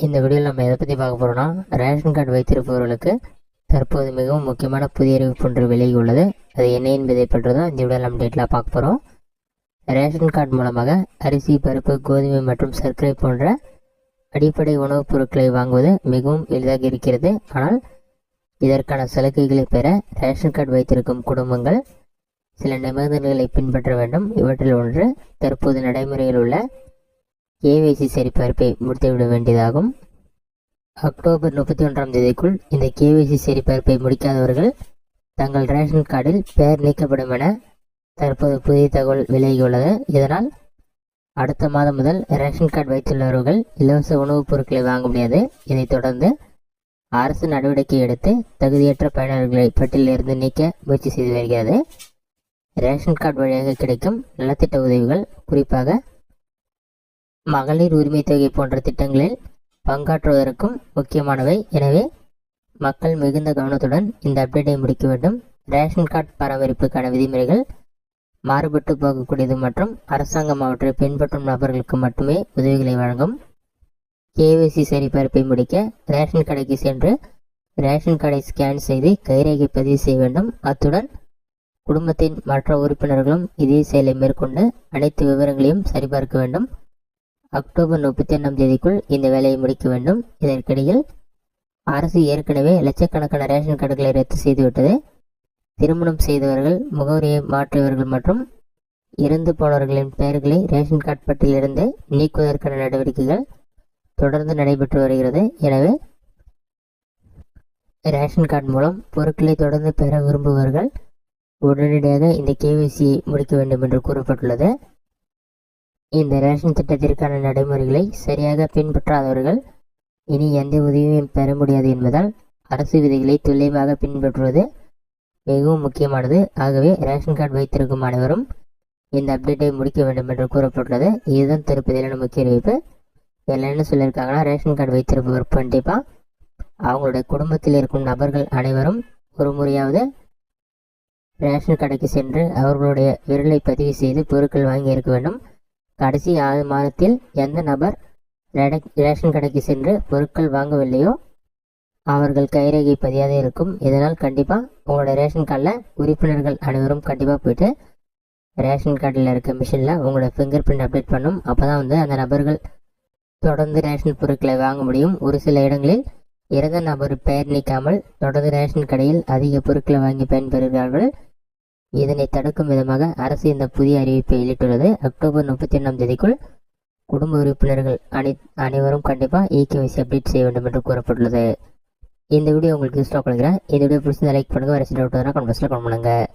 இந்த வீடியோவில் நம்ம எதை பற்றி பார்க்க போகிறோம்னா, ரேஷன் கார்டு வைத்திருப்பவர்களுக்கு தற்போது மிகவும் முக்கியமான புதிய அறிவிப்பு ஒன்று விலகி உள்ளது. அது என்ன என்பதை பற்றி தான் இந்த வீடியோவில் நம்ம டீட்டெயிலாக பார்க்க போகிறோம். ரேஷன் கார்டு மூலமாக அரிசி, பருப்பு, கோதுமை மற்றும் சர்க்கரை போன்ற அடிப்படை உணவுப் பொருட்களை வாங்குவது மிகவும் எளிதாக இருக்கிறது. ஆனால் இதற்கான சலுகைகளை பெற ரேஷன் கார்டு வைத்திருக்கும் குடும்பங்கள் சில நிபந்தனைகளை பின்பற்ற வேண்டும். இவற்றில் ஒன்று, தற்போது நடைமுறையில் உள்ள KYC சரிபார்ப்பை முடித்துவிட வேண்டியதாகும். அக்டோபர் 31ஆம் தேதிக்குள் இந்த KYC சரிபார்ப்பை முடிக்காதவர்கள் தங்கள் ரேஷன் கார்டில் பெயர் நீக்கப்படும் என தற்போது புதிய தகவல் விலகியுள்ளது. இதனால் அடுத்த மாதம் முதல் ரேஷன் கார்டு வைத்துள்ளவர்கள் இலவச உணவுப் பொருட்களை வாங்க முடியாது. இதைத் தொடர்ந்து அரசு நடவடிக்கை எடுத்து தகுதியற்ற பயனாளர்களை பட்டியலிருந்து நீக்க முயற்சி செய்து வருகிறது. ரேஷன் கார்டு வழியாக கிடைக்கும் நலத்திட்ட உதவிகள், குறிப்பாக மகளிர் உரிமை தொகை போன்ற திட்டங்களில் பங்காற்றுவதற்கும் முக்கியமானவை. எனவே மக்கள் மிகுந்த கவனத்துடன் இந்த அப்டேட்டை முடிக்க வேண்டும். ரேஷன் கார்டு பராமரிப்புக்கான விதிமுறைகள் மாறுபட்டு போகக்கூடியது மற்றும் அரசாங்கம் அவற்றை பின்பற்றும் நபர்களுக்கு மட்டுமே உதவிகளை வழங்கும். KYC சரிபார்ப்பை முடிக்க ரேஷன் கடைக்கு சென்று ரேஷன் கார்டை ஸ்கேன் செய்து கைரேகை பதிவு செய்ய வேண்டும். அத்துடன் குடும்பத்தின் மற்ற உறுப்பினர்களும் இதே செயலை மேற்கொண்டு அனைத்து விவரங்களையும் சரிபார்க்க வேண்டும். அக்டோபர் 31ஆம் தேதிக்குள் இந்த வேலையை முடிக்க வேண்டும். இதற்கிடையில் அரசு ஏற்கனவே லட்சக்கணக்கான ரேஷன் கார்டுகளை ரத்து செய்துவிட்டது. திருமணம் செய்தவர்கள், முகவரியை மாற்றியவர்கள் மற்றும் இறந்து போனவர்களின் பெயர்களை ரேஷன் கார்டு பட்டியலிருந்து நீக்குவதற்கான நடவடிக்கைகள் தொடர்ந்து நடைபெற்று வருகிறது. எனவே ரேஷன் கார்டு மூலம் பொருட்களை தொடர்ந்து பெற விரும்புபவர்கள் உடனடியாக இந்த KYC முடிக்க வேண்டும் என்று கூறப்பட்டுள்ளது. இந்த ரேஷன் திட்டத்திற்கான நடைமுறைகளை சரியாக பின்பற்றாதவர்கள் இனி எந்த உதவியும் பெற முடியாது என்பதால் அரசு விதிகளை துல்லியமாக பின்பற்றுவது மிகவும் முக்கியமானது. ஆகவே ரேஷன் கார்டு வைத்திருக்கும் அனைவரும் இந்த அப்டேட்டை முடிக்க வேண்டும் என்று கூறப்பட்டுள்ளது. இதுதான் திருப்பதியிலான முக்கிய அறிவிப்பு. இதில் என்ன சொல்லியிருக்காங்கன்னா, ரேஷன் கார்டு வைத்திருப்பவர் கண்டிப்பாக அவங்களுடைய குடும்பத்தில் இருக்கும் நபர்கள் அனைவரும் ஒரு முறையாவது ரேஷன் கடைக்கு சென்று அவர்களுடைய விரலை பதிவு செய்து பொருட்கள் வாங்கி இருக்க வேண்டும். கடைசி 6 மாதத்தில் எந்த நபர் ரேஷன் கடைக்கு சென்று பொருட்கள் வாங்கவில்லையோ அவர்கள் கைரேகை பதியாத இருக்கும். இதனால் கண்டிப்பாக உங்களோட ரேஷன் கார்டில் உறுப்பினர்கள் அனைவரும் கண்டிப்பாக போய்ட்டு ரேஷன் கார்டில் இருக்க மிஷினில் உங்களோட ஃபிங்கர் பிரிண்ட் அப்டேட் பண்ணும். அப்போ தான் அந்த நபர்கள் தொடர்ந்து ரேஷன் பொருட்களை வாங்க முடியும். ஒரு சில இடங்களில் இறந்த நபர் பெயர் நீக்காமல் தொடர்ந்து ரேஷன் கடையில் அதிக பொருட்களை வாங்கி பயன்பெறுகிறார்கள். இதனை தடுக்கும் விதமாக அரசு இந்த புதிய அறிவிப்பை வெளியிட்டுள்ளது. அக்டோபர் 31ஆம் தேதிக்குள் குடும்ப உறுப்பினர்கள் அனைவரும் கண்டிப்பாக KYC அப்டேட் செய்ய வேண்டும் என்று கூறப்பட்டுள்ளது. இந்த வீடியோ உங்களுக்கு யூஸ்ஃபுல்லாக கொடுக்குறேன். இந்த வீடியோ பிடிச்சிருந்தா லைக் பண்ணுங்கள். வேறு சில டவுட் கமெண்ட் பாக்ஸில் கமெண்ட் பண்ணுங்கள்.